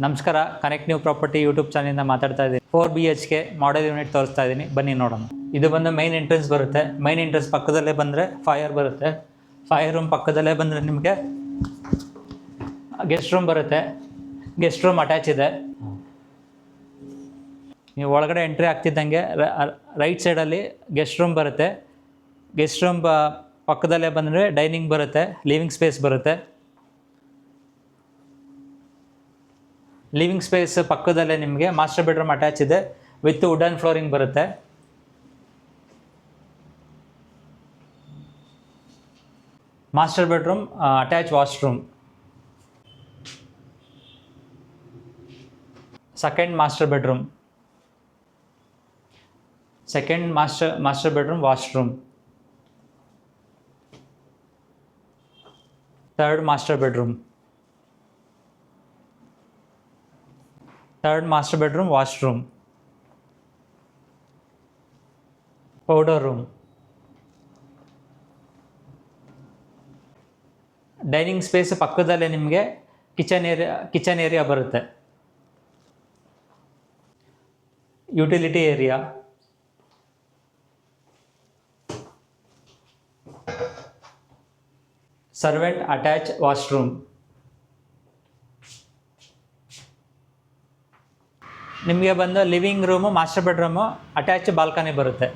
ನಮಸ್ಕಾರ, connect new property YouTube ಚಾನಲಿಂದ ಮಾತಾಡ್ತಾ ಇದ್ದೀನಿ. 4BHK ಮಾಡೆಲ್ ಯೂನಿಟ್ ತೋರಿಸ್ತಾ ಇದ್ದೀನಿ, ಬನ್ನಿ ನೋಡೋಣ. ಇದು ಬಂದು ಮೈನ್ ಎಂಟ್ರೆನ್ಸ್ ಬರುತ್ತೆ. ಮೈನ್ ಎಂಟ್ರೆನ್ಸ್ ಪಕ್ಕದಲ್ಲೇ ಬಂದರೆ ಫೈರ್ ಬರುತ್ತೆ. ಫೈರ್ ರೂಮ್ ಪಕ್ಕದಲ್ಲೇ ಬಂದರೆ ನಿಮಗೆ ಗೆಸ್ಟ್ ರೂಮ್ ಬರುತ್ತೆ. ಗೆಸ್ಟ್ ರೂಮ್ ಅಟ್ಯಾಚ್ ಇದೆ. ನೀವು ಒಳಗಡೆ ಎಂಟ್ರಿ ಆಗ್ತಿದ್ದಂಗೆ ರೈಟ್ ಸೈಡಲ್ಲಿ ಗೆಸ್ಟ್ ರೂಮ್ ಬರುತ್ತೆ. ಗೆಸ್ಟ್ ರೂಮ್ ಪಕ್ಕದಲ್ಲೇ ಬಂದರೆ ಡೈನಿಂಗ್ ಬರುತ್ತೆ, ಲಿವಿಂಗ್ ಸ್ಪೇಸ್ ಬರುತ್ತೆ. ಲಿವಿಂಗ್ ಸ್ಪೇಸ್ ಪಕ್ಕದಲ್ಲೇ ನಿಮಗೆ ಮಾಸ್ಟರ್ ಬೆಡ್ರೂಮ್ ಅಟ್ಯಾಚ್ ಇದೆ, ವಿತ್ ವುಡನ್ ಫ್ಲೋರಿಂಗ್ ಬರುತ್ತೆ. Master bedroom attach washroom. Second master bedroom. Second master bedroom washroom. Third master bedroom. Third master bedroom washroom. Powder room. Dining space ಪಕ್ಕದಲ್ಲೇ ನಿಮಗೆ kitchen area ಬರುತ್ತೆ. Utility area. Servant attach washroom. ನಿಮಗೆ ಬಂದು living room, master bedroom, attach balcony ಬರುತ್ತೆ.